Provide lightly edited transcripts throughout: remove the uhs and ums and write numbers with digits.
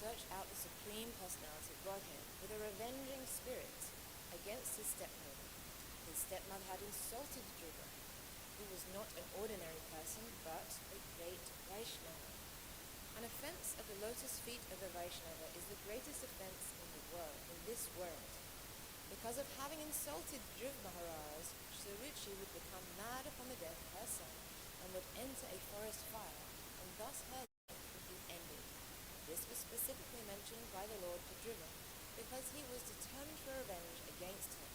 search out the Supreme Personality of Godhead with a revenging spirit against his stepmother. His stepmother had insulted Dhruva, who was not an ordinary person, but a great Vaishnava. An offence at the lotus feet of a Vaishnava is the greatest offence in this world. Because of having insulted Dhruva Maharaj, Suruchi would become mad upon the death of her son and would enter a forest fire, and thus her life would be ended. This was specifically mentioned by the Lord to Dhruva, because he was determined for revenge against her.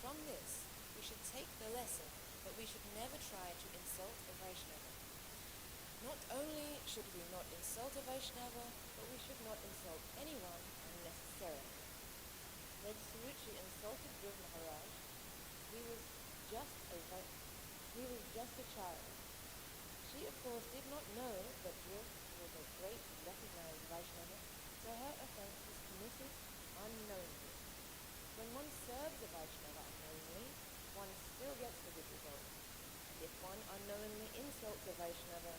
From this, we should take the lesson that we should never try to insult a Vaishnava. Not only should we not insult a Vaishnava, but we should not insult anyone unnecessarily. When Suruchi insulted Dhruva Maharaj, he was just a child. She, of course, did not know that Dhruva was a great recognized Vaishnava, so her offense was committed unknowingly. When one serves a Vaishnava unknowingly, one still gets the good result. And if one unknowingly insults a Vaishnava,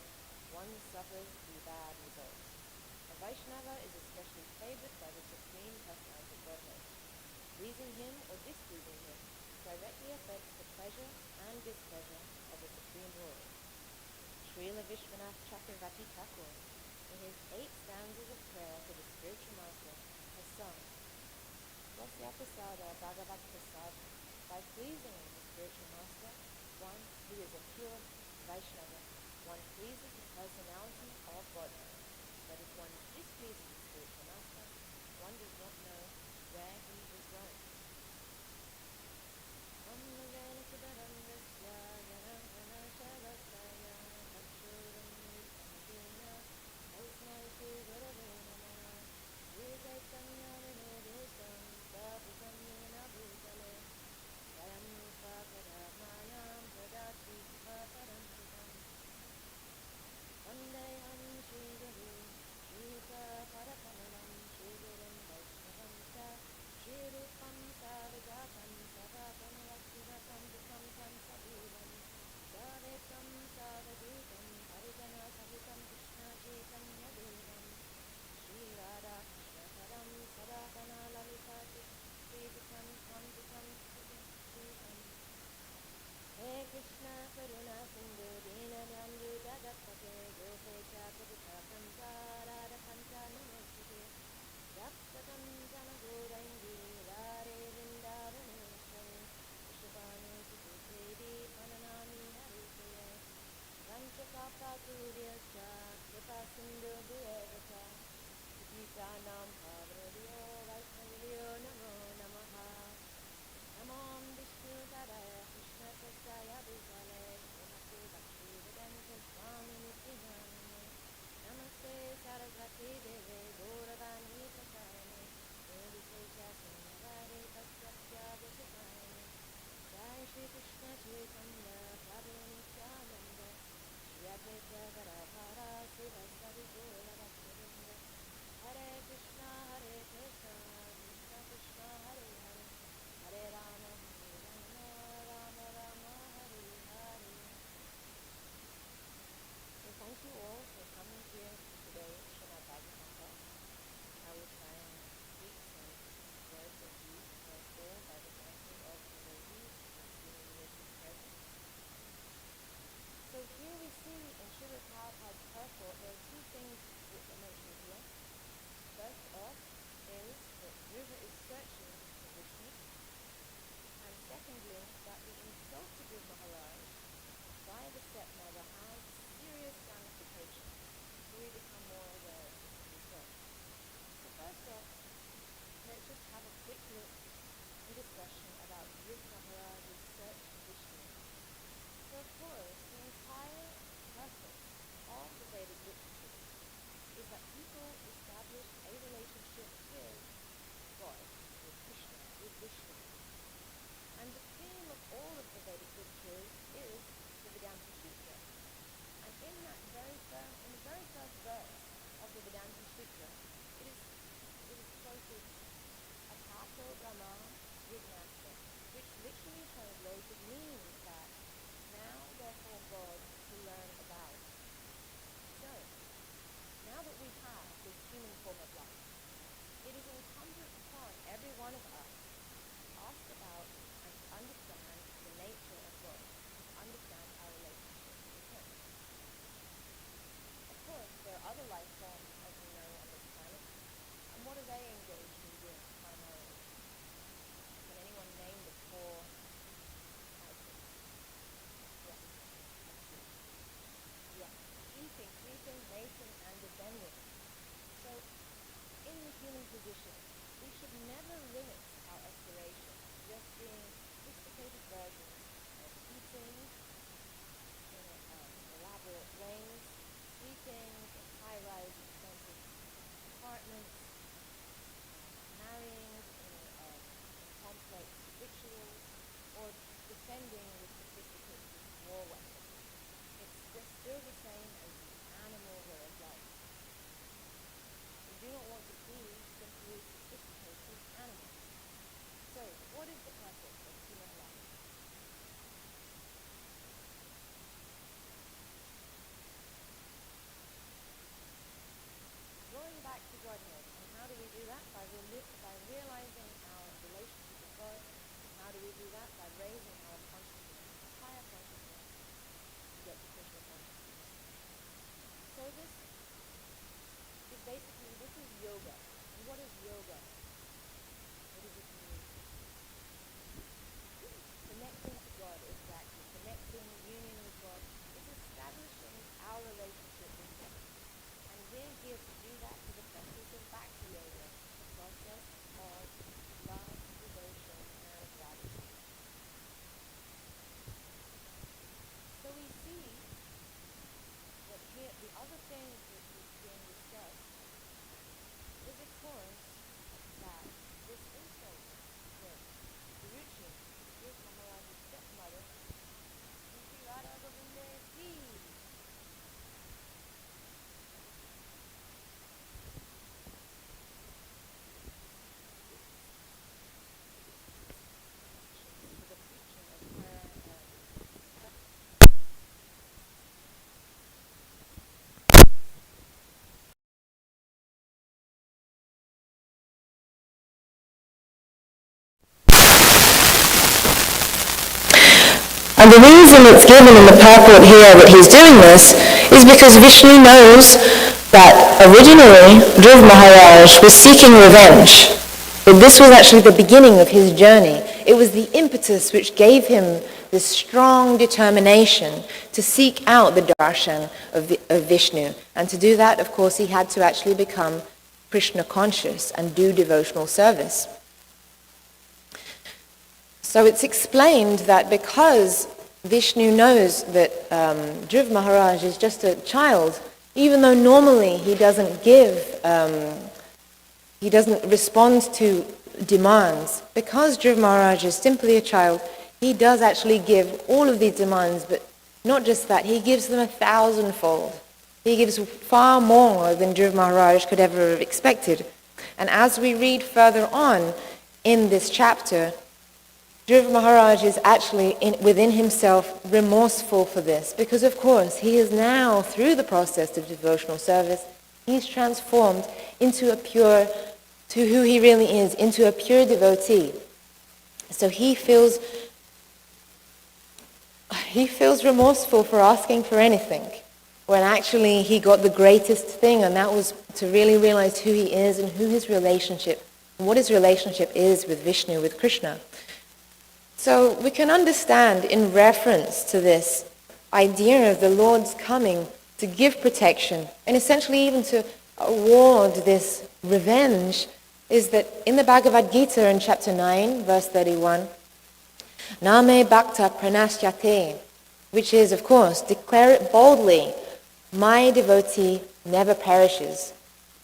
one suffers the bad result. A Vaishnava is especially favored by the Supreme Personality of Godhead. Pleasing him or displeasing him directly affects the pleasure and displeasure of the Supreme Lord. Srila Vishwanath Chakravarti Thakur, in his 8 stanzas of prayer to the spiritual master, has sung, Vasya Prasada Bhagavat Prasada. By pleasing the spiritual master, one who is a pure Vaishnava, one pleases the personality of Godhead. But if one displeases the spiritual master, one does not know where he is going. Krishna Karuna Sindhu Dina Bandhu Jagatpate Gopecha Kadita Kansara Kanta Namosute Raptatam Jana Goraindi Rare Vrindavaneshwari Vishvanu Sukutredi Pananami Haritaye Ranchakapa Suryascha Kripa Sindhu Bhuveta Gita Nam Pavradyo Vaishnavyo Namo Namaha Namam Vishnu Padaya Krishna Prasaya Bhutale Srimate Bhakti Vedanta Swami Nityanande Namaste Sarasvati Deve Gauravani Prasayane Nirvisesha Sunyavare Pasyatya Vishasayane Jai Shri Krishna Chaitanya Prabhu Nityananda Shri Advaita Gadadhara Srivastava Gaura Bhaktivinoda Hare Krishna Krishna Krishna Hare Hare Hare Rama Rama Rama Hare Hare. So thank you all for coming here to today's Śrimad Bhāgavatam class. I will try and speak some words of use for us all by the blessing of the devotees and seemingly present. So here we see in Srila Prabhupada's purport there are 2 things which are mentioned here. First off is that Dhruva is searching for Vishnu, and secondly that the insult to Dhruva Maharaj by the stepmother has serious ramifications, so we become more aware of this result. So first off, let's just have a quick look and discussion about Dhruva Maharaj's search for Vishnu. So of course, the entire purpose of the Vedic literature is that people establish a relationship with God, with Krishna, with Vishnu. And the theme of all of the Vedic literatures And the reason it's given in the purport here that he's doing this is because Vishnu knows that originally Dhruv Maharaj was seeking revenge. But this was actually the beginning of his journey. It was the impetus which gave him this strong determination to seek out the darshan of Vishnu. And to do that, of course, he had to actually become Krishna conscious and do devotional service. So it's explained that because Vishnu knows that Dhruv Maharaj is just a child, even though normally he doesn't respond to demands, because Dhruv Maharaj is simply a child, he does actually give all of these demands, but not just that, he gives them 1,000-fold. He gives far more than Dhruv Maharaj could ever have expected. And as we read further on in this chapter, Dhruv Maharaj is actually within himself remorseful for this, because of course he is now, through the process of devotional service, he's transformed into to who he really is, into a pure devotee. So he feels remorseful for asking for anything, when actually he got the greatest thing, and that was to really realize who he is and who his relationship, and what his relationship is with Vishnu, with Krishna. So we can understand in reference to this idea of the Lord's coming to give protection and essentially even to award this revenge is that in the Bhagavad Gita in chapter 9, verse 31, Name Bhakta Pranasyate, which is, of course, declare it boldly, my devotee never perishes.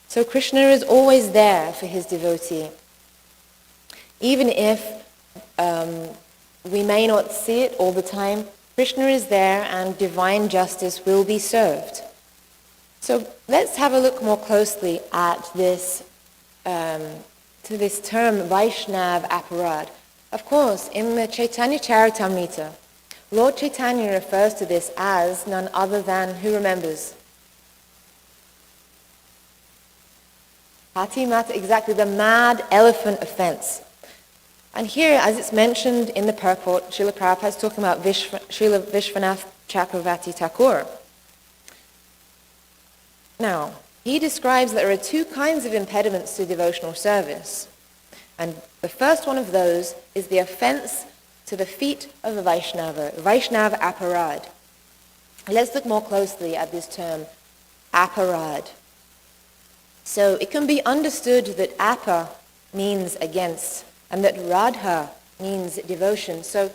So Krishna is always there for his devotee. Even if we may not see it all the time, Krishna is there and divine justice will be served. So let's have a look more closely at this to this term Vaishnav Aparad. Of course, in the Chaitanya Charitamrita, Lord Chaitanya refers to this as none other than, who remembers? Patimata, exactly, the mad elephant offense. And here, as it's mentioned in the purport, Srila Prabhupada is talking about Srila Vishwanath Chakravarti Thakur. Now, he describes that there are two kinds of impediments to devotional service. And the first one of those is the offense to the feet of a Vaishnava, Vaishnav Aparad. Let's look more closely at this term, Aparad. So it can be understood that Apa means against, and that Radha means devotion. So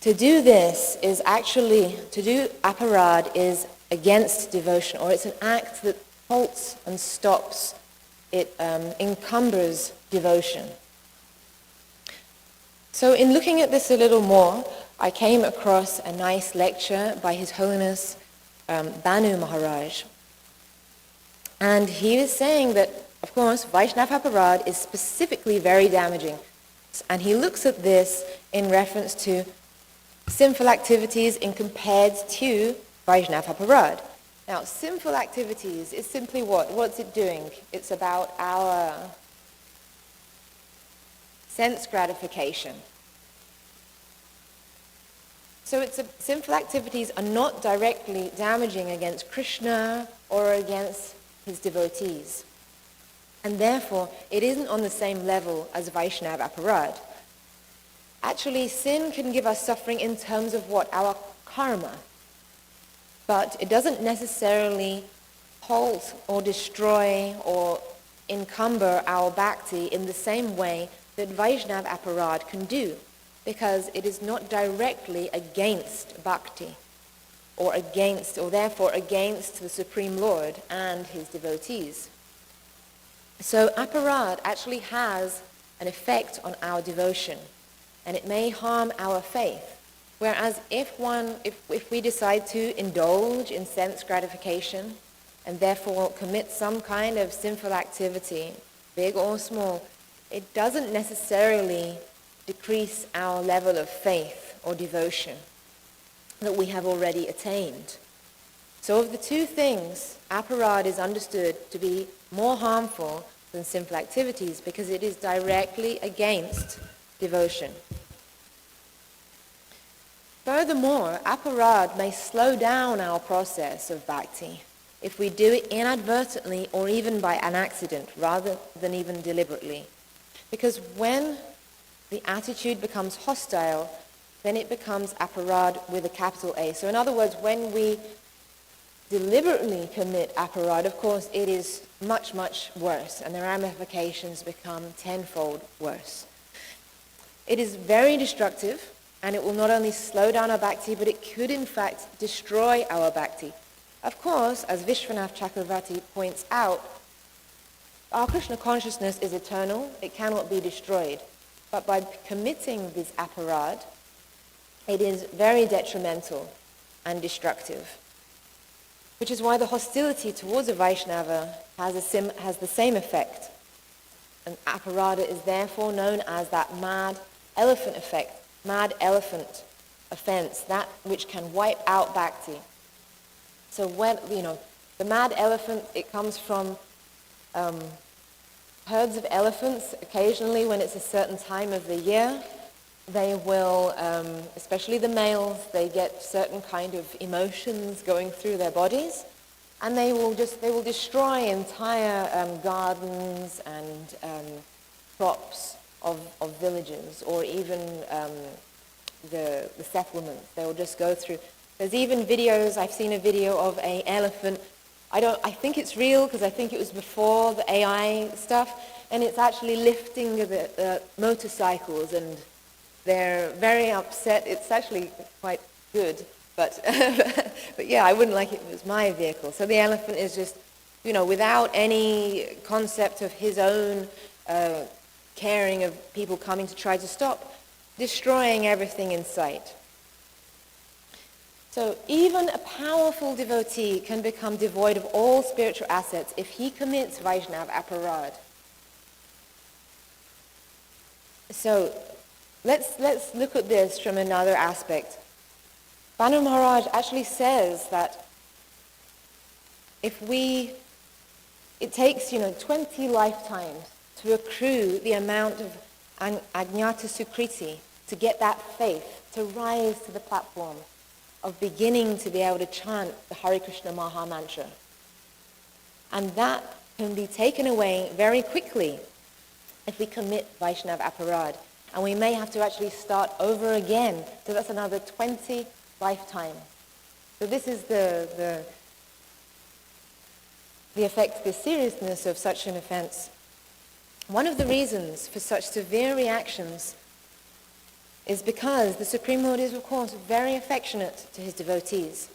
to do this is actually, to do aparad is against devotion, or it's an act that halts and stops. It encumbers devotion. So in looking at this a little more, I came across a nice lecture by His Holiness Banu Maharaj. And he was saying that, of course, Vaishnav Aparad is specifically very damaging. And he looks at this in reference to sinful activities in compared to Vaishnav Aparad. Now, sinful activities is simply what? What's it doing? It's about our sense gratification. So sinful activities are not directly damaging against Krishna or against his devotees. And therefore, it isn't on the same level as Vaishnav Aparad. Actually, sin can give us suffering in terms of what? Our karma. But it doesn't necessarily halt or destroy or encumber our bhakti in the same way that Vaishnav Aparad can do, because it is not directly against bhakti, or therefore against the Supreme Lord and his devotees. So aparad actually has an effect on our devotion, and it may harm our faith. Whereas if we decide to indulge in sense gratification and therefore commit some kind of sinful activity, big or small, it doesn't necessarily decrease our level of faith or devotion that we have already attained. So of the two things, aparad is understood to be more harmful than sinful activities because it is directly against devotion. Furthermore, aparad may slow down our process of bhakti if we do it inadvertently or even by an accident rather than even deliberately. Because when the attitude becomes hostile, then it becomes aparad with a capital A. So in other words, when we deliberately commit aparad, of course, it is much, much worse, and the ramifications become tenfold worse. It is very destructive, and it will not only slow down our bhakti, but it could in fact destroy our bhakti. Of course, as Vishwanath Chakravarti points out, our Krishna consciousness is eternal, it cannot be destroyed. But by committing this aparad, it is very detrimental and destructive. Which is why the hostility towards a Vaishnava has the same effect. And aparada is therefore known as that mad elephant effect, mad elephant offense, that which can wipe out bhakti. So when, the mad elephant, it comes from herds of elephants. Occasionally, when it's a certain time of the year, they will, especially the males, they get certain kind of emotions going through their bodies, and they will destroy entire gardens and crops of villages, or even the settlements. They will just go through. There's even videos. I've seen a video of an elephant. I think it's real because I think it was before the AI stuff, and it's actually lifting the motorcycles, and they're very upset. It's actually quite good, but but yeah, I wouldn't like it if it was my vehicle. So the elephant is just, without any concept of his own caring of people coming to try to stop, destroying everything in sight. So even a powerful devotee can become devoid of all spiritual assets if he commits Vaishnava aparad. So let's look at this from another aspect. Banu Maharaj actually says that it takes 20 lifetimes to accrue the amount of Ajnata Sukriti to get that faith, to rise to the platform of beginning to be able to chant the Hare Krishna Maha Mantra. And that can be taken away very quickly if we commit Vaishnava aparad. And we may have to actually start over again. So that's another 20 lifetimes. So this is the effect, the seriousness of such an offense. One of the reasons for such severe reactions is because the Supreme Lord is, of course, very affectionate to his devotees.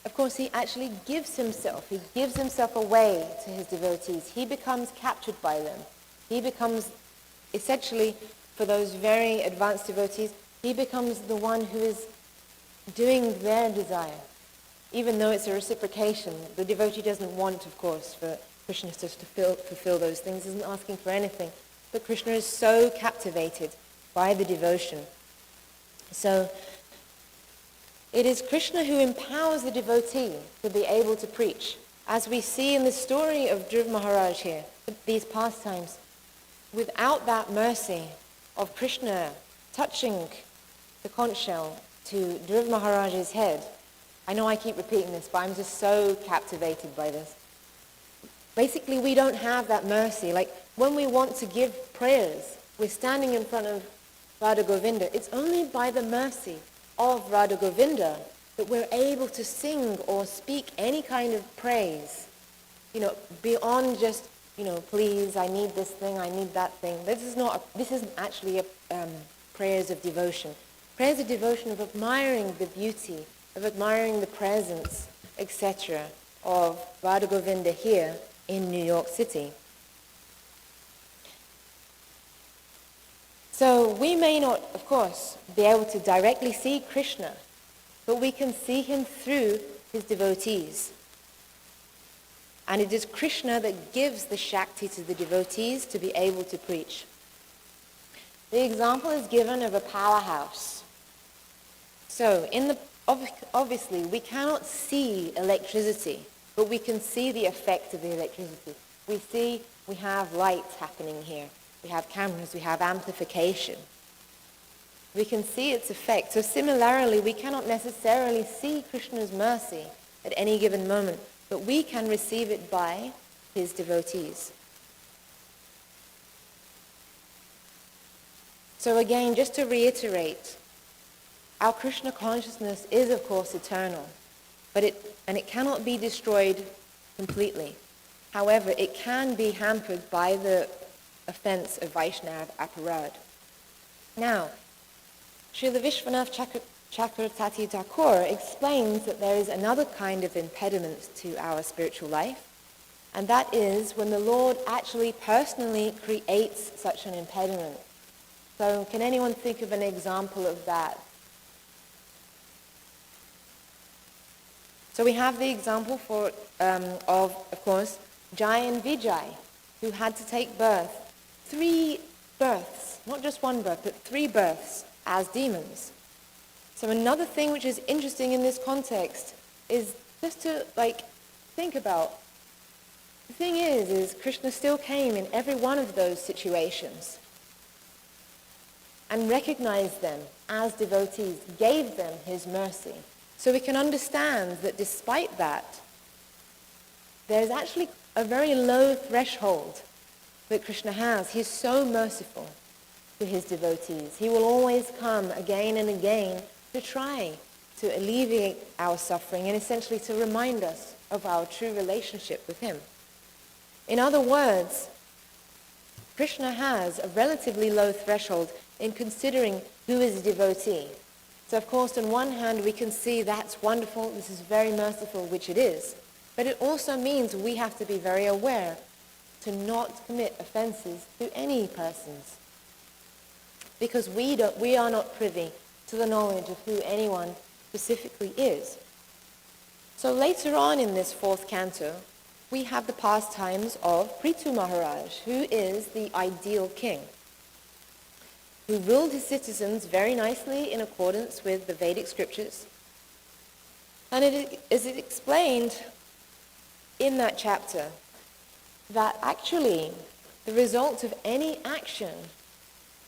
Of course, he actually gives himself away to his devotees. He becomes captured by them. He becomes, essentially, for those very advanced devotees, he becomes the one who is doing their desire. Even though it's a reciprocation, the devotee doesn't want, of course, for Krishna to fulfill those things, isn't asking for anything. But Krishna is so captivated by the devotion. So it is Krishna who empowers the devotee to be able to preach. As we see in the story of Dhruv Maharaj here, these pastimes, without that mercy of Krishna touching the conch shell to Dhruv Maharaj's head, I know I keep repeating this, but I'm just so captivated by this. Basically, we don't have that mercy. Like when we want to give prayers, we're standing in front of Radha Govinda. It's only by the mercy of Radha Govinda that we're able to sing or speak any kind of praise, beyond just, please, I need this thing, I need that thing. This isn't actually prayers of devotion. Prayers of devotion of admiring the beauty, of admiring the presence, etc. of Radha Govinda here in New York City. So we may not, of course, be able to directly see Krishna, but we can see him through his devotees. And it is Krishna that gives the Shakti to the devotees to be able to preach. The example is given of a powerhouse. So obviously we cannot see electricity, but we can see the effect of the electricity. We have lights happening here. We have cameras, we have amplification. we can see its effect. So similarly, we cannot necessarily see Krishna's mercy at any given moment, but we can receive it by his devotees. So again, just to reiterate, our Krishna consciousness is of course eternal, but it cannot be destroyed completely. However, it can be hampered by the offense of Vaishnava aparad. Now, Srila Vishwanath Chakravarti Thakur explains that there is another kind of impediment to our spiritual life, and that is when the Lord actually personally creates such an impediment. So can anyone think of an example of that? So we have the example of course, Jai and Vijay, who had to take birth, 3 births, not just 1 birth, but 3 births as demons. So another thing which is interesting in this context is just to think about. The thing is Krishna still came in every one of those situations and recognized them as devotees, gave them his mercy. So we can understand that despite that, there's actually a very low threshold that Krishna has. He's so merciful to his devotees. He will always come again and again to try to alleviate our suffering and essentially to remind us of our true relationship with him. In other words, Krishna has a relatively low threshold in considering who is a devotee. So of course, on one hand, we can see that's wonderful, this is very merciful, which it is. But it also means we have to be very aware to not commit offenses to any persons, because we are not privy to the knowledge of who anyone specifically is. So later on in this 4th canto, we have the pastimes of Prithu Maharaj, who is the ideal king, who ruled his citizens very nicely in accordance with the Vedic scriptures. And it is explained in that chapter that actually the result of any action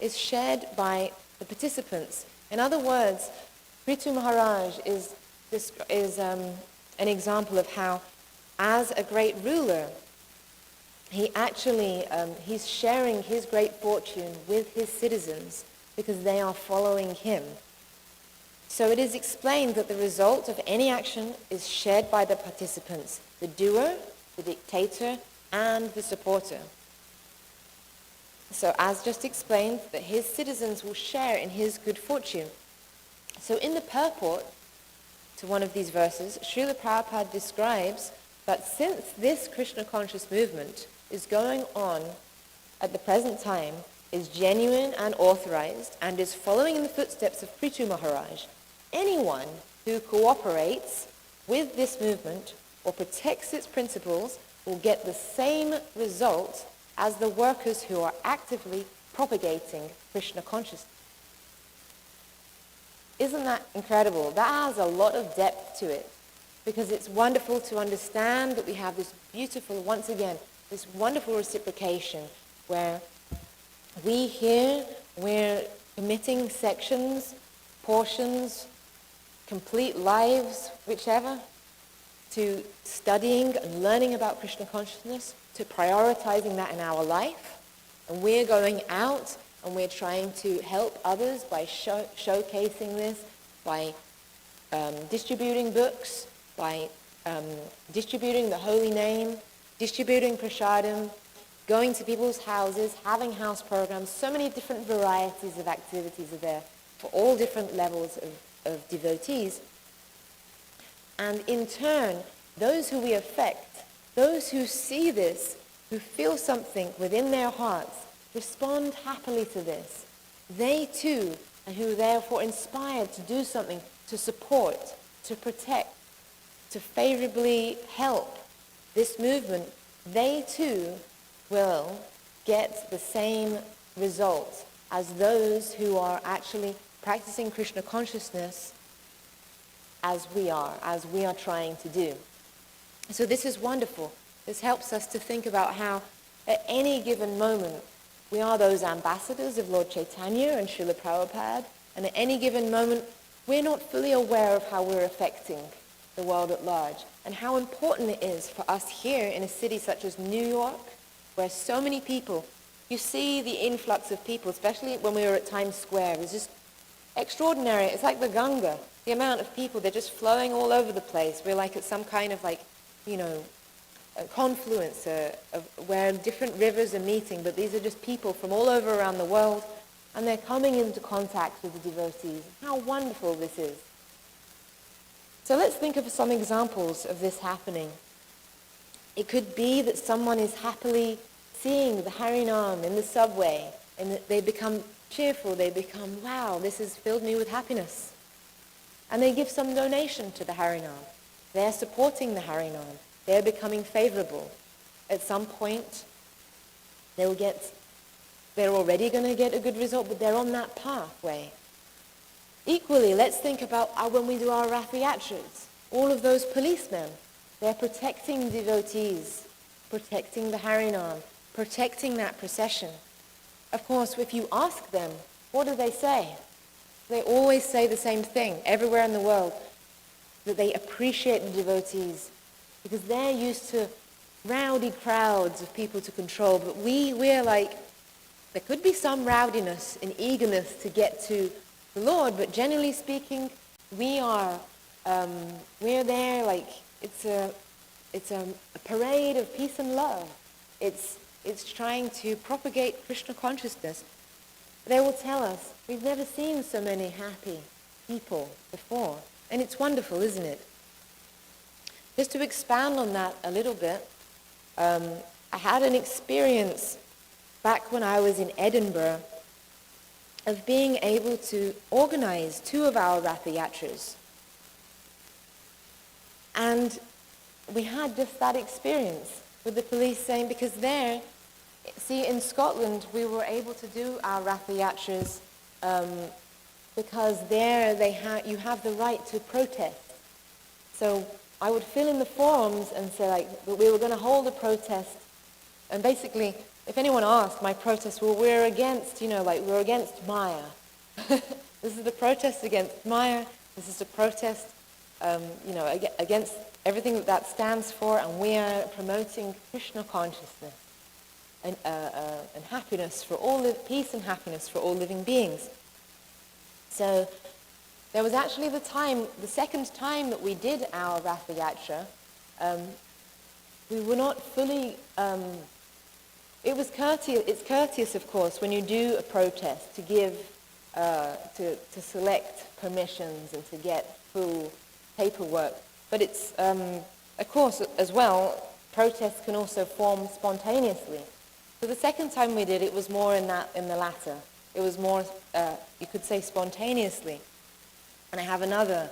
is shared by the participants. In other words, Prithu Maharaj is an example of how, as a great ruler, he actually, he's sharing his great fortune with his citizens because they are following him. So it is explained that the result of any action is shared by the participants, the doer, the dictator, and the supporter. So as just explained, that his citizens will share in his good fortune. So in the purport to one of these verses, Srila Prabhupada describes that since this Krishna conscious movement is going on at the present time, is genuine and authorized, and is following in the footsteps of Prithu Maharaj, anyone who cooperates with this movement or protects its principles will get the same result as the workers who are actively propagating Krishna consciousness. Isn't that incredible? That has a lot of depth to it, because it's wonderful to understand that we have this beautiful, once again, this wonderful reciprocation where we're committing sections, portions, complete lives, whichever, to studying and learning about Krishna consciousness, to prioritizing that in our life. And we're going out and we're trying to help others by showcasing this, by distributing books, by distributing the holy name, distributing prasadam, going to people's houses, having house programs. So many different varieties of activities are there for all different levels of devotees. And in turn, those who we affect, those who see this, who feel something within their hearts, respond happily to this. They too, and who are therefore inspired to do something, to support, to protect, to favorably help this movement, they too will get the same result as those who are actually practicing Krishna consciousness as we are trying to do. So this is wonderful. This helps us to think about how at any given moment we are those ambassadors of Lord Chaitanya and Srila Prabhupada And at any given moment, we're not fully aware of how we're affecting the world at large and how important it is for us here in a city such as New York, where so many people, you see the influx of people, especially when we were at Times Square. It's just extraordinary. It's like the Ganga, the amount of people, they're just flowing all over the place. We're like at some kind of like, a confluence of where different rivers are meeting, but these are just people from all over around the world, and they're coming into contact with the devotees. How wonderful this is. So let's think of some examples of this happening. It could be that someone is happily seeing the Harinam in the subway, and that they become cheerful, they become, wow, this has filled me with happiness. And they give some donation to the Harinam. They're supporting the Harinam. They're becoming favorable. At some point, they're already going to get a good result, but they're on that pathway. Equally, let's think about when we do our Rath Yatras. All of those policemen, they're protecting devotees, protecting the Harinam, protecting that procession. Of course, if you ask them, what do they say? They always say the same thing, everywhere in the world, that they appreciate the devotees because they're used to rowdy crowds of people to control. But we're like, there could be some rowdiness and eagerness to get to the Lord, but generally speaking, we're there like it's a parade of peace and love. It's trying to propagate Krishna consciousness. They will tell us, we've never seen so many happy people before. And it's wonderful, isn't it? Just to expand on that a little bit, I had an experience back when I was in Edinburgh of being able to organize 2 of our Rath Yatras. And we had just that experience with the police saying, because there, see, in Scotland, we were able to do our Rath Yatras because there you have the right to protest. So I would fill in the forms and say, like, that we were going to hold a protest. And basically, if anyone asked, my protest, well, we're against, we're against Maya. This is the protest against Maya. This is the protest, against everything that stands for, and we are promoting Krishna consciousness and happiness for all, peace and happiness for all living beings. So there was actually the second time that we did our Rath Yatra, we were not fully, it's courteous, of course, when you do a protest to give, to select permissions and to get full paperwork. But it's, of course, as well, protests can also form spontaneously. So the second time we did, it was more in the latter. It was more, you could say, spontaneously. And I have another.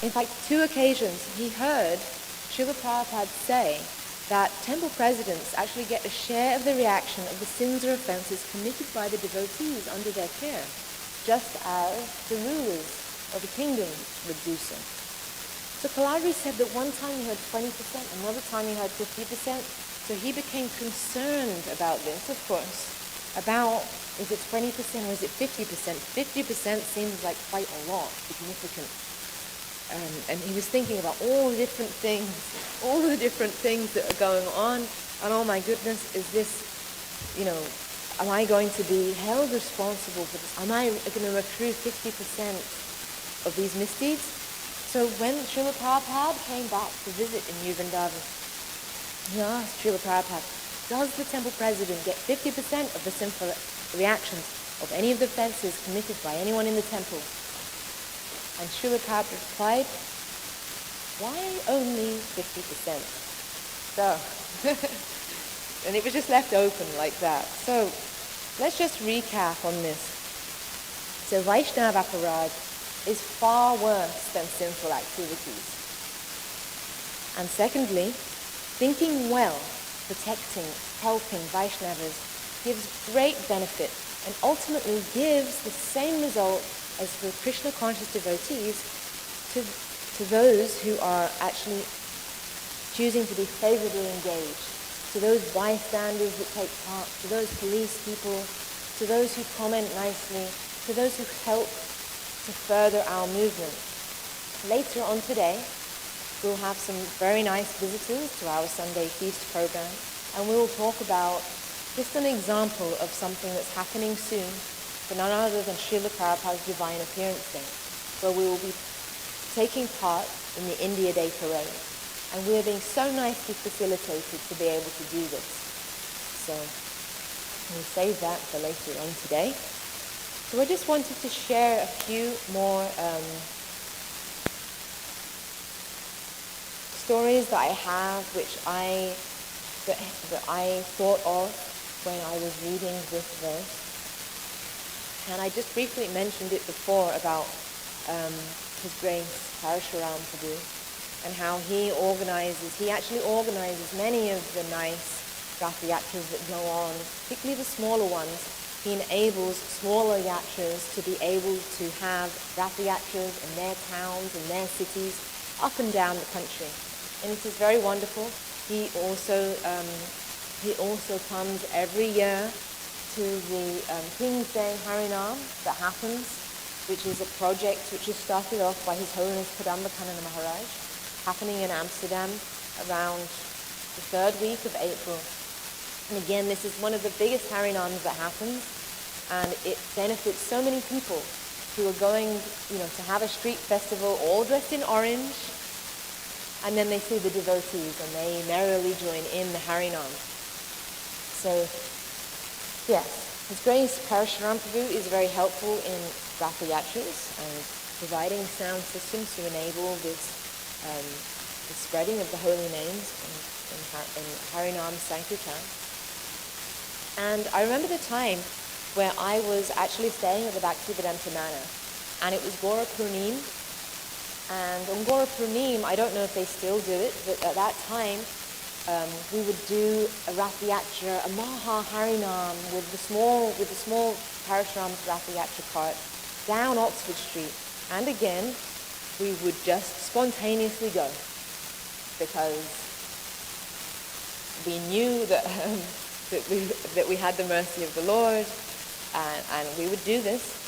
In fact, 2 occasions he heard Srila Prabhupada say that temple presidents actually get a share of the reaction of the sins or offenses committed by the devotees under their care, just as the rulers of the kingdom would do so. So Kaladri said that one time he heard 20%, another time he heard 50%, so he became concerned about this, of course, about is it 20% or is it 50%? 50% seems like quite a lot, significant. And he was thinking about all the different things that are going on, and oh my goodness, is this, am I going to be held responsible for this? Am I going to accrue 50% of these misdeeds? So when Srila Prabhupada came back to visit in New Vrindavan, he asked Srila Prabhupada, does the temple president get 50% of the sinful reactions of any of the offenses committed by anyone in the temple? And Srila Prabhupada replied, why only 50%? So, and it was just left open like that. So, let's just recap on this. So, Vaishnava aparadh is far worse than sinful activities. And secondly, thinking well, protecting, helping Vaishnavas gives great benefit and ultimately gives the same result as for Krishna-conscious devotees to those who are actually choosing to be favorably engaged, to those bystanders that take part, to those police people, to those who comment nicely, to those who help to further our movement. Later on today, we'll have some very nice visitors to our Sunday feast program, and we will talk about just an example of something that's happening soon for none other than Srila Prabhupada's Divine Appearance Day, where we will be taking part in the India Day Parade. And we are being so nicely facilitated to be able to do this. So we'll save that for later on today. So I just wanted to share a few more stories that I have, that I thought of when I was reading this verse. And I just briefly mentioned it before about His Grace Parashuram Prabhu and how he actually organizes many of the nice Rath Yatras that go on, particularly the smaller ones. He enables smaller yatras to be able to have Rath Yatras in their towns and their cities up and down the country. And it is very wonderful. He also comes every year to the King's Day Harinam that happens, which is a project which is started off by His Holiness Kadamba Maharaj, happening in Amsterdam around the 3rd week of April. And again, this is one of the biggest Harinams that happens, and it benefits so many people who are going, to have a street festival all dressed in orange, and then they see the devotees and they merrily join in the Harinam. So, yes, His Grace Parashuram Prabhu is very helpful in Rath Yatras and providing sound systems to enable this the spreading of the holy names in Harinam Sankirtan. And I remember the time where I was actually staying at the Bhaktivedanta Manor, and it was Gora Purnim. And on Gora Purnim, I don't know if they still do it, but at that time, we would do a Rath Yatra, a Maha Harinam with the small Parashuram's Rath Yatra cart down Oxford Street. And again, we would just spontaneously go because we knew that we had the mercy of the Lord, and we would do this.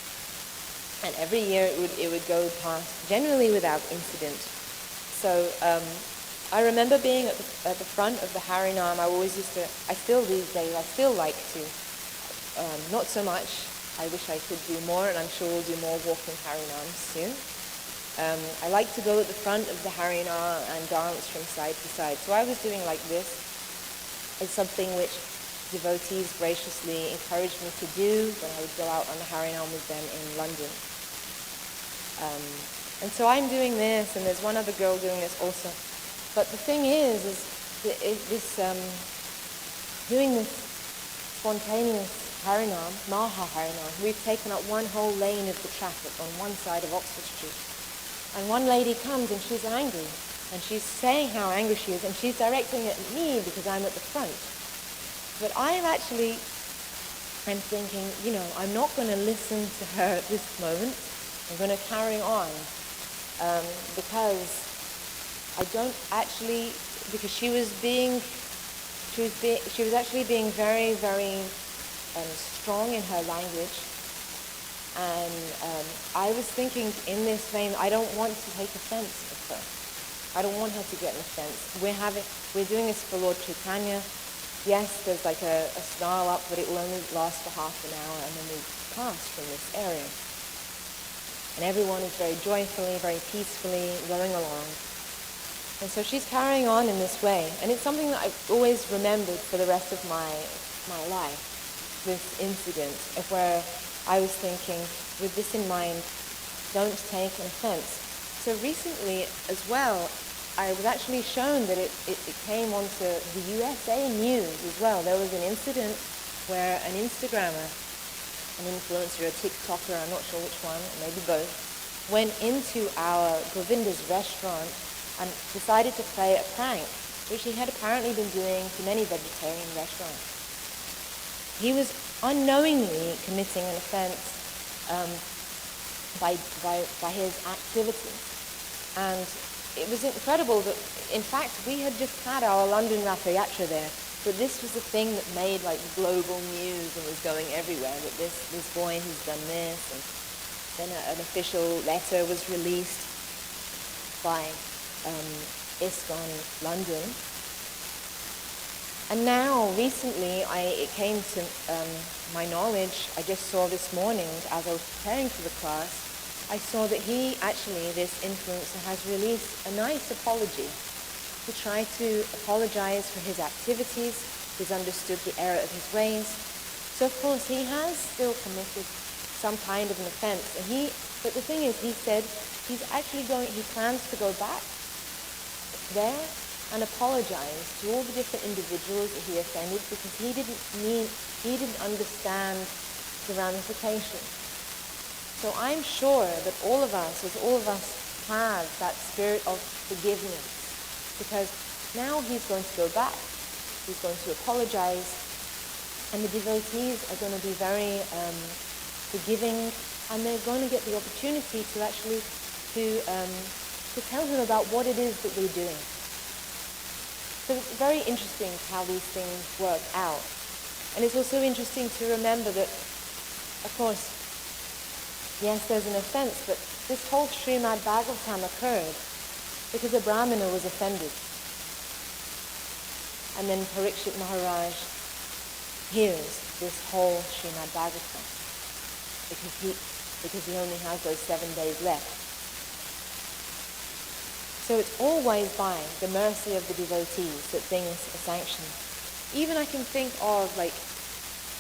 And every year it would go past, generally without incident. So I remember being at the front of the Harinam. I still these days, I still like to, not so much. I wish I could do more, and I'm sure we'll do more walking Harinams soon. I like to go at the front of the Harinam and dance from side to side. So I was doing like this. It's something which devotees graciously encouraged me to do when I would go out on the Harinam with them in London. And so I'm doing this, and there's one other girl doing this also. But the thing is doing this spontaneous Harinam, Maha Harinam, we've taken up one whole lane of the traffic on one side of Oxford Street. And one lady comes and she's angry. And she's saying how angry she is, and she's directing it at me because I'm at the front. But I'm thinking, I'm not going to listen to her at this moment. I'm going to carry on because I don't actually, because she was actually being very, very strong in her language. And I was thinking in this vein, I don't want to take offense of her. I don't want her to get an offense. We're doing this for Lord Chaitanya. Yes, there's like a snarl up, but it will only last for half an hour, and then we pass from this area. And everyone is very joyfully, very peacefully going along. And so she's carrying on in this way. And it's something that I've always remembered for the rest of my life, this incident of where I was thinking, with this in mind, don't take an offense. So recently as well, I was actually shown that it came onto the USA news as well. There was an incident where an Instagrammer, an influencer, a TikToker, I'm not sure which one, or maybe both, went into our Govinda's restaurant and decided to play a prank, which he had apparently been doing to many vegetarian restaurants. He was unknowingly committing an offense by his activity. And it was incredible that, in fact, we had just had our London Ratha Yatra there, but this was the thing that made like global news and was going everywhere, that this boy has done this, and then an official letter was released by ISKCON London. And now, recently, it came to my knowledge, I just saw this morning as I was preparing for the class, I saw that this influencer, has released a nice apology to try to apologize for his activities. He's understood the error of his ways. So of course he has still committed some kind of an offense. But the thing is, he said he plans to go back there and apologize to all the different individuals that he offended because he didn't understand the ramifications. So I'm sure that all of us have that spirit of forgiveness, because now he's going to go back, he's going to apologize, and the devotees are going to be very forgiving, and they're going to get the opportunity to actually to tell him about what it is that we're doing. So it's very interesting how these things work out. And it's also interesting to remember that, of course, yes, there's an offense, but this whole Śrimad Bhāgavatam occurred because a Brahmana was offended. And then Parikshit Maharaj hears this whole Śrimad Bhāgavatam because he only has those 7 days left. So it's always by the mercy of the devotees that things are sanctioned. Even I can think of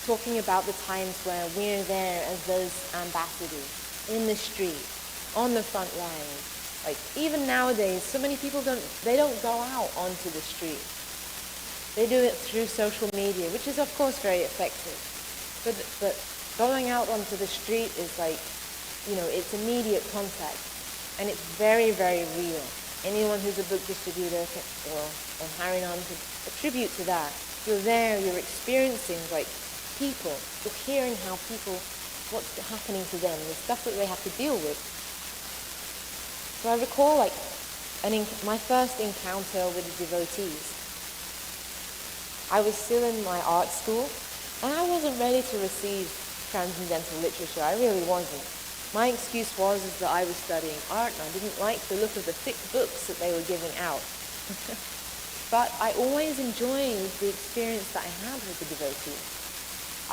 talking about the times where we're there as those ambassadors in the street, on the front line. Even nowadays, so many people don't go out onto the street. They do it through social media, which is of course very effective. But going out onto the street is it's immediate contact, and it's very, very real. Anyone who's a book distributor or Harinam could attribute to that. You're there, you're experiencing people, you're hearing how people, what's happening to them, the stuff that they have to deal with. So I recall my first encounter with the devotees. I was still in my art school, and I wasn't ready to receive transcendental literature. I really wasn't. My excuse was that I was studying art, and I didn't like the look of the thick books that they were giving out. But I always enjoyed the experience that I had with the devotees.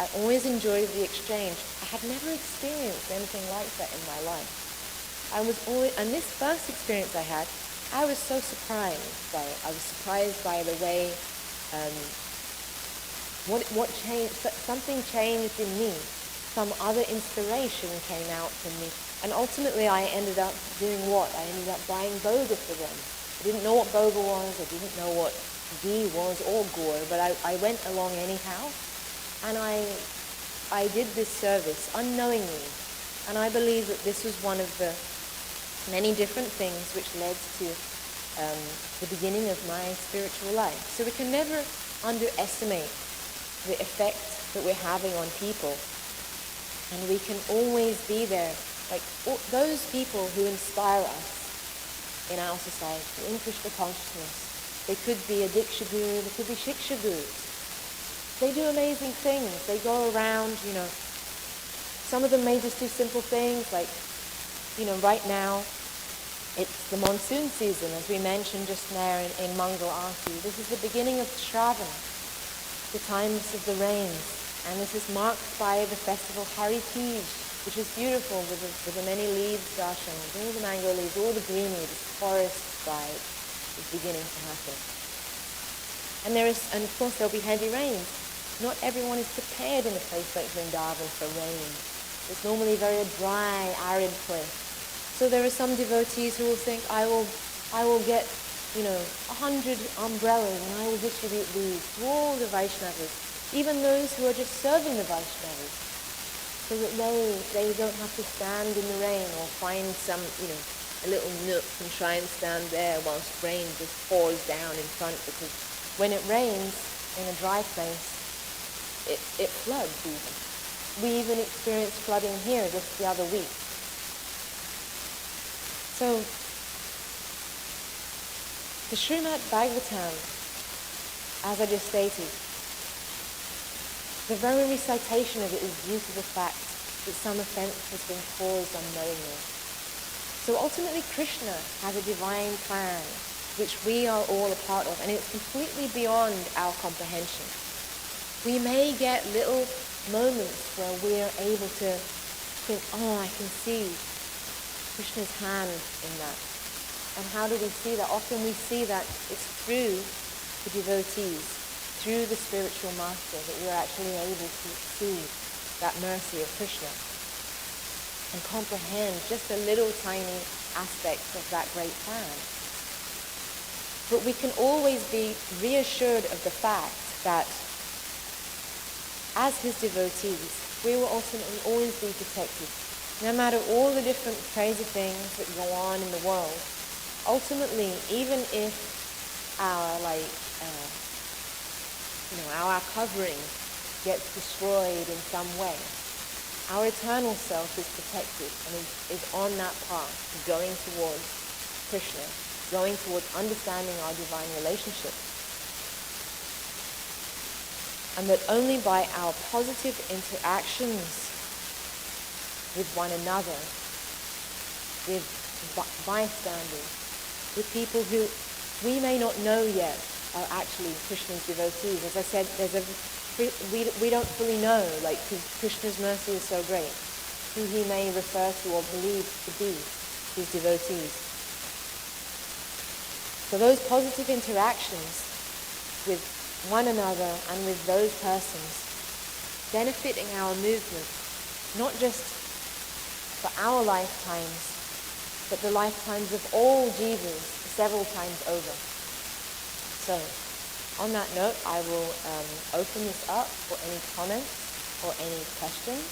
I always enjoyed the exchange. I had never experienced anything like that in my life. And this first experience I had, I was so surprised by it. I was surprised by the way what changed. Something changed in me. Some other inspiration came out from me. And ultimately I ended up doing what? I ended up buying boga for them. I didn't know what boga was. I didn't know what ghee was or gur, but I went along anyhow. And I did this service unknowingly. And I believe that this was one of the many different things which led to the beginning of my spiritual life. So we can never underestimate the effect that we're having on people. And we can always be there, like those people who inspire us in our society, in Krishna consciousness. They could be a Diksha Guru, they could be Shiksha Gurus. They do amazing things. They go around, some of them may just do simple things like, right now, it's the monsoon season, as we mentioned just now in Mangal Aarti. This is the beginning of Shravana, the times of the rains. And this is marked by the festival Hari Tej, which is beautiful with the many leaves darshan, all the mango leaves, all the greenery, this forest side is beginning to happen. And of course there'll be heavy rains. Not everyone is prepared in a place like Vrindavan for rain. It's normally a very dry, arid place. So there are some devotees who will think, I will get, 100 umbrellas and I will distribute these to all the Vaishnavas, even those who are just serving the Vaishnavas, so that they don't have to stand in the rain or find some, a little nook and try and stand there whilst rain just pours down in front, because when it rains in a dry place, it floods even. We even experienced flooding here just the other week. So, the Śrimad Bhāgavatam, as I just stated, the very recitation of it is due to the fact that some offense has been caused unknowingly. So ultimately Krishna has a divine plan which we are all a part of, and it's completely beyond our comprehension. We may get little moments where we are able to think, I can see Krishna's hand in that. And how do we see that? Often we see that it's through the devotees, through the spiritual master, that we are actually able to see that mercy of Krishna and comprehend just a little tiny aspect of that great plan. But we can always be reassured of the fact that as his devotees, we will ultimately always be protected. No matter all the different crazy things that go on in the world, ultimately, even if our our covering gets destroyed in some way, our eternal self is protected and is on that path, going towards Krishna, going towards understanding our divine relationship. And that only by our positive interactions with one another, with bystanders, with people who we may not know yet are actually Krishna's devotees. As I said, we don't fully know, because Krishna's mercy is so great, who he may refer to or believe to be his devotees. So those positive interactions with one another and with those persons benefiting our movement, not just for our lifetimes, but the lifetimes of all jivas several times over. So, on that note, I will open this up for any comments or any questions.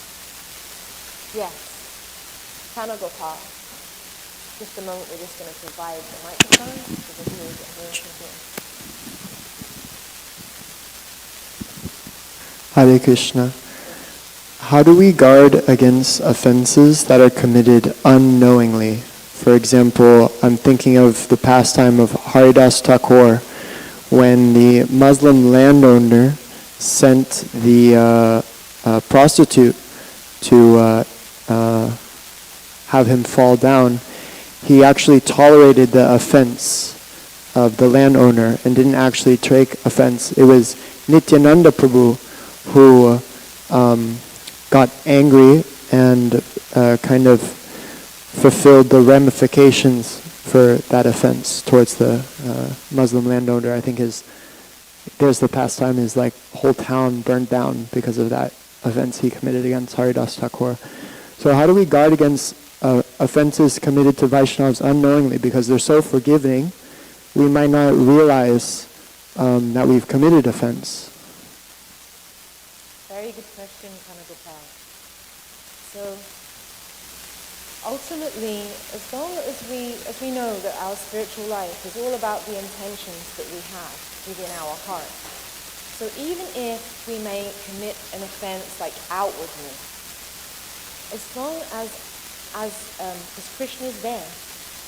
Yes, Kanagopal. Just a moment, we're just going to provide the microphone so that we will get more from here. Hare Krishna. How do we guard against offenses that are committed unknowingly? For example, I'm thinking of the pastime of Haridas Thakur, when the Muslim landowner sent the prostitute to have him fall down. He actually tolerated the offense of the landowner and didn't actually take offense. It was Nityananda Prabhu who got angry and kind of fulfilled the ramifications for that offense towards the Muslim landowner. I think there's the pastime is like whole town burned down because of that offense he committed against Haridas Thakur. So how do we guard against offenses committed to Vaishnavas unknowingly? Because they're so forgiving, we might not realize that we've committed offense. Very good question, Kanagopal. So, ultimately, as long as we know that our spiritual life is all about the intentions that we have within our heart. So even if we may commit an offense like outwardly, as long as Krishna is there,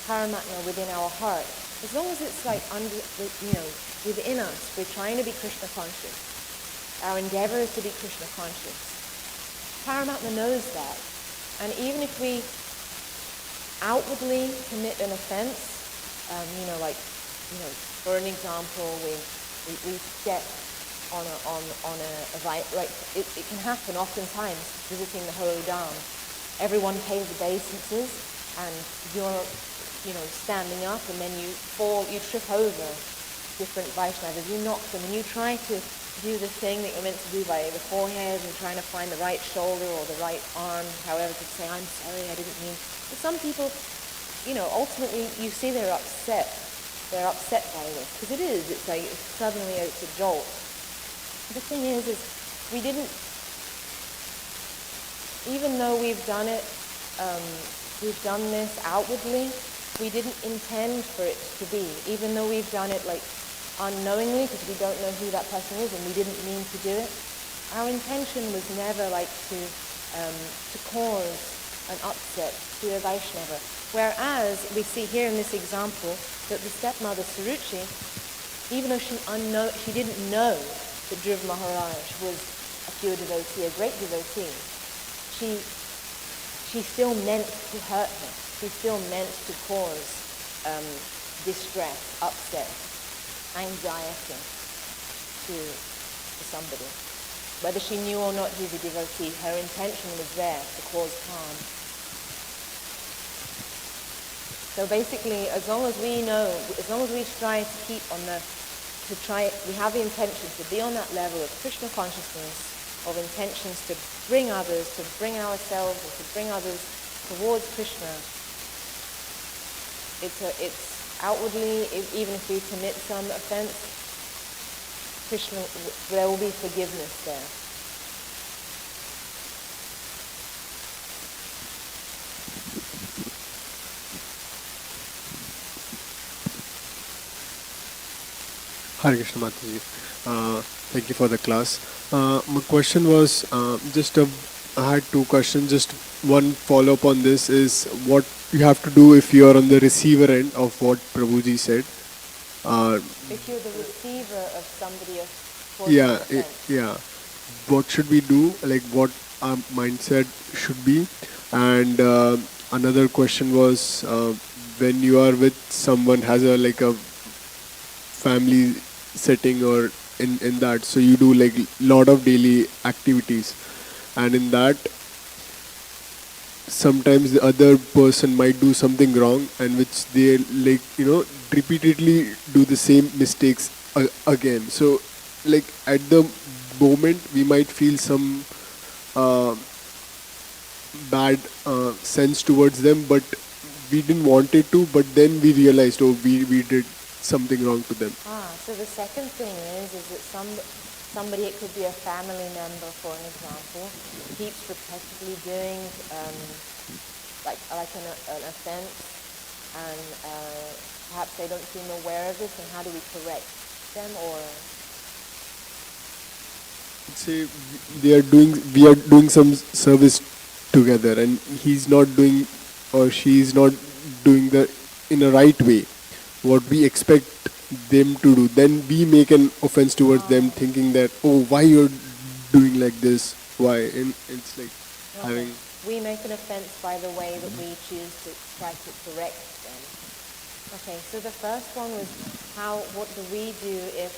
Paramatma within our heart, as long as it's like within us, we're trying to be Krishna conscious. Our endeavor is to be Krishna conscious. Paramatma knows that. And even if we outwardly commit an offense, for an example, we step on it can happen oftentimes visiting the holy Dham. Everyone pays obeisances, and you're standing up, and then you trip over different Vaishnavas, you knock them, and you try to do the thing that you're meant to do by the forehead and trying to find the right shoulder or the right arm, however, to say, I'm sorry, I didn't mean. But some people, ultimately you see they're upset. They're upset by this, because it's like suddenly it's a jolt. The thing is we didn't, even though we've done it, we've done this outwardly, we didn't intend for it to be, even though we've done it like unknowingly, because we don't know who that person is and we didn't mean to do it. Our intention was never like to cause an upset to a Vaishnava. Whereas we see here in this example that the stepmother Suruchi, even though she didn't know that Dhruva Maharaj was a pure devotee, a great devotee, she still meant to hurt him. She still meant to cause distress, upset, anxiety to somebody. Whether she knew or not he's a devotee, her intention was there to cause harm. So basically, as long as we strive to keep we have the intention to be on that level of Krishna consciousness, of intentions to bring others, to bring ourselves, and to bring others towards Krishna. It's outwardly, even if we commit some offense, Krishna, there will be forgiveness there. Hare Krishna Mataji. Thank you for the class. My question was I had two questions. Just one follow-up on this is what you have to do if you are on the receiver end of what Prabhuji said. If you're the receiver of somebody else. Yeah. What should we do? Like what our mindset should be? And another question was when you are with someone has a family setting or in that, so you do like lot of daily activities, and in that sometimes the other person might do something wrong, and which they repeatedly do the same mistakes again. So like at the moment we might feel some bad sense towards them, but we didn't want it to, but then we realized, we did something wrong to them. So the second thing is that somebody, it could be a family member, for an example, keeps repetitively doing an offense, and perhaps they don't seem aware of this, and how do we correct them? Or say we are doing some service together, and he's not doing or she's not doing in a right way what we expect them to do, then we make an offense towards them, thinking that, why you're doing like this, why? And it's like having... We make an offense by the way that we choose to try to correct them. Okay, so the first one was what do we do if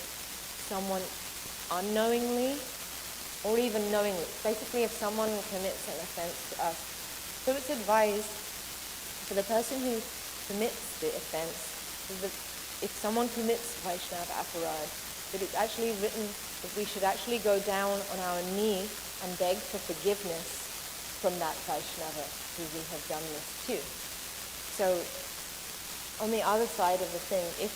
someone unknowingly or even knowingly, basically if someone commits an offense to us. So it's advised for the person who commits the offense, if someone commits Vaishnava aparad, that it's actually written that we should actually go down on our knee and beg for forgiveness from that Vaishnava who we have done this to. So on the other side of the thing, if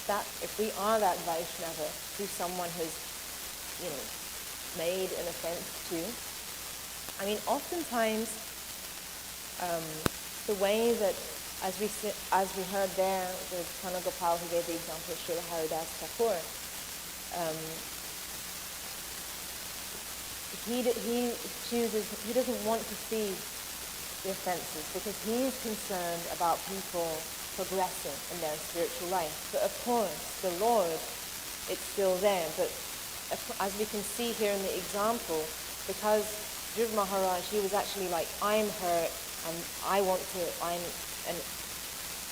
we are that Vaishnava who someone has, made an offense to, oftentimes the way that, as we heard there with Kanagopal, who gave the example of Srila Haridas Thakur, he doesn't want to see the offenses because he's concerned about people progressing in their spiritual life. But of course, the Lord, it's still there. But as we can see here in the example, because Dhruv Maharaj, he was actually like, I'm hurt and I'm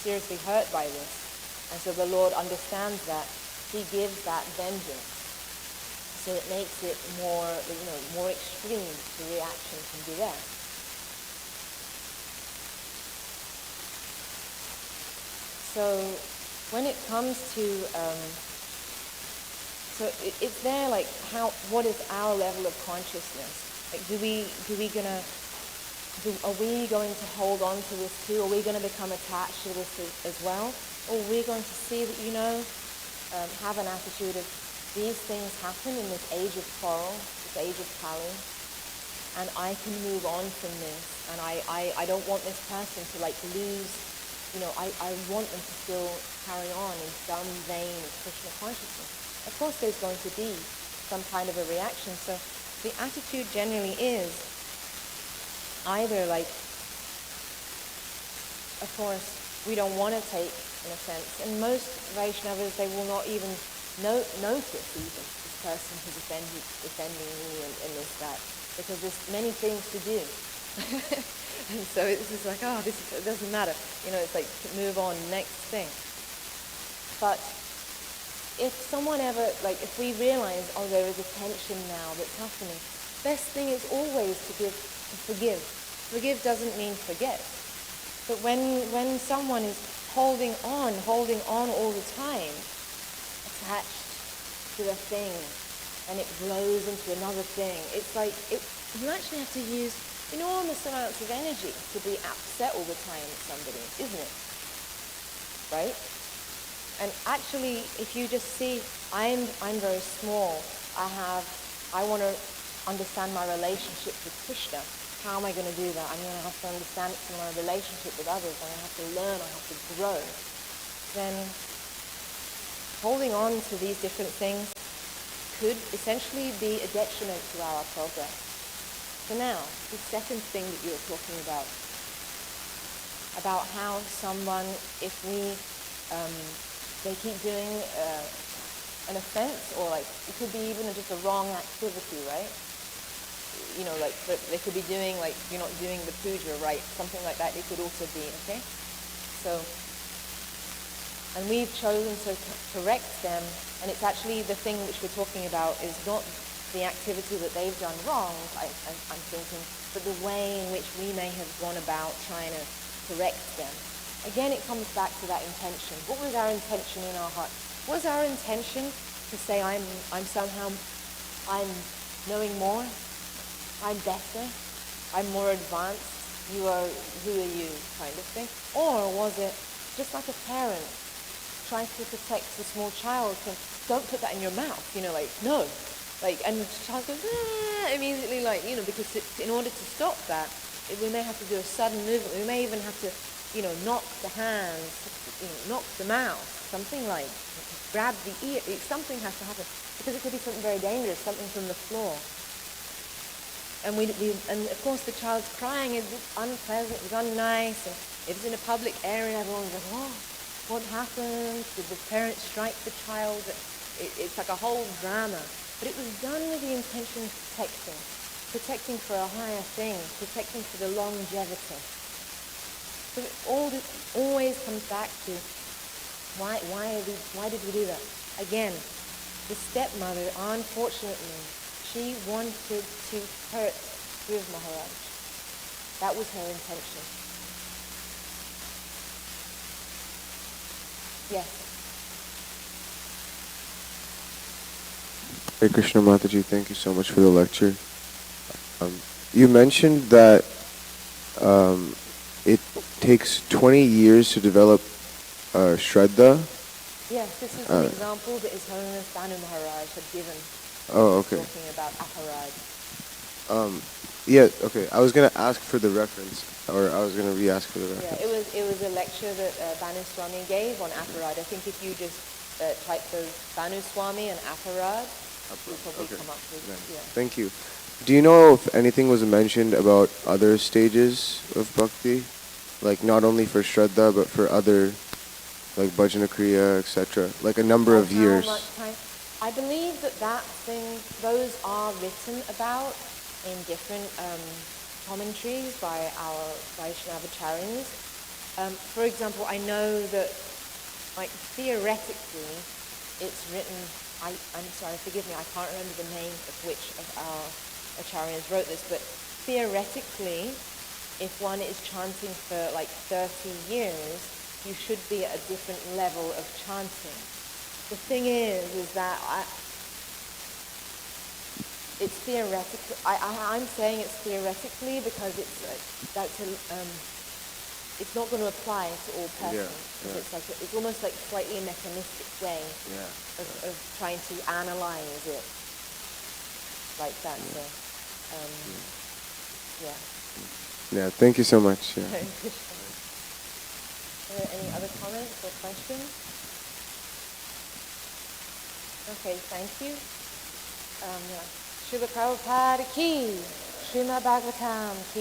seriously hurt by this. And so the Lord understands that. He gives that vengeance. So it makes it more extreme. The reaction can be there. So when it comes to, it's there like what is our level of consciousness? Like are we going to hold on to this too? Are we going to become attached to this as well? Or are we going to see that, have an attitude of these things happen in this age of quarrel, this age of Kali, and I can move on from this, and I don't want this person to lose, I want them to still carry on in some vein of Krishna consciousness. Of course there's going to be some kind of a reaction, so the attitude generally is either of course, we don't want to take an offense, and most Vaishnavas, they will not even notice even this person who's offending me and this, that, because there's many things to do. And so it's just like, it doesn't matter. It's like, move on, next thing. But if someone ever, if we realize, there is a tension now that's happening, best thing is always to forgive. Forgive doesn't mean forget. But when someone is holding on all the time, attached to a thing, and it blows into another thing, it's like, you actually have to use enormous amounts of energy to be upset all the time at somebody, isn't it? Right? And actually, if you just see, I'm very small, I want to understand my relationship with Krishna. How am I going to do that? I'm going to have to understand it from my relationship with others. I'm going to have to learn, I have to grow. Then holding on to these different things could essentially be a detriment to our progress. So now, the second thing that you were talking about how someone, if they keep doing an offense, or it could be even just a wrong activity, right? They could be doing, you're not doing the puja right, something like that, it could also be, okay? So, and we've chosen to correct them, and it's actually the thing which we're talking about is not the activity that they've done wrong, I'm thinking, but the way in which we may have gone about trying to correct them. Again, it comes back to that intention. What was our intention in our heart? Was our intention to say, I'm knowing more, I'm better, I'm more advanced, who are you, kind of thing? Or was it just like a parent trying to protect the small child from, don't put that in your mouth, no. And the child goes, immediately, because in order to stop that, we may have to do a sudden movement. We may even have to, knock the hands, knock the mouth, something like, grab the ear. Something has to happen, because it could be something very dangerous, something from the floor. And and of course the child's crying, it's unpleasant, it's unnice, and if it's in a public area, everyone's like, what happened? Did the parent strike the child? It's like a whole drama. But it was done with the intention of protecting for a higher thing, protecting for the longevity. So it always comes back to why did we do that? Again, the stepmother, unfortunately, she wanted to hurt Dhruv Maharaj. That was her intention. Yes. Hare Krishna Mataji, thank you so much for the lecture. You mentioned that it takes 20 years to develop Shraddha. Yes, this is an example that His Holiness Bhanu Maharaj had given. Oh, okay. Talking about aparad. Yeah, okay. I was going to ask for the reference, or I was going to re-ask for the reference. Yeah, it was a lecture that Banu Swami gave on aparad. I think if you just type those Banu Swami and aparad, you'll probably Okay. come up with, Nice. yeah. Thank you. Do you know if anything was mentioned about other stages of bhakti? Like not only for Shraddha, but for other, like Bhajana Kriya, etc. Like a number of How years. much time? I believe those are written about in different commentaries by our Vaishnavacharyas. For example, I know that, like, theoretically, it's written, I'm sorry, forgive me, I can't remember the name of which of our acharyas wrote this, but theoretically, if one is chanting for like 30 years, you should be at a different level of chanting. The thing is that it's theoretical. I'm saying it's theoretically because it's not going to apply to all persons. Yeah. It's almost like slightly a mechanistic way of trying to analyze it like that. So, yeah. Yeah, thank you so much. Yeah. Are there any other comments or questions? Okay, thank you. Srila Prabhupada ki, Śrimad Bhāgavatam ki.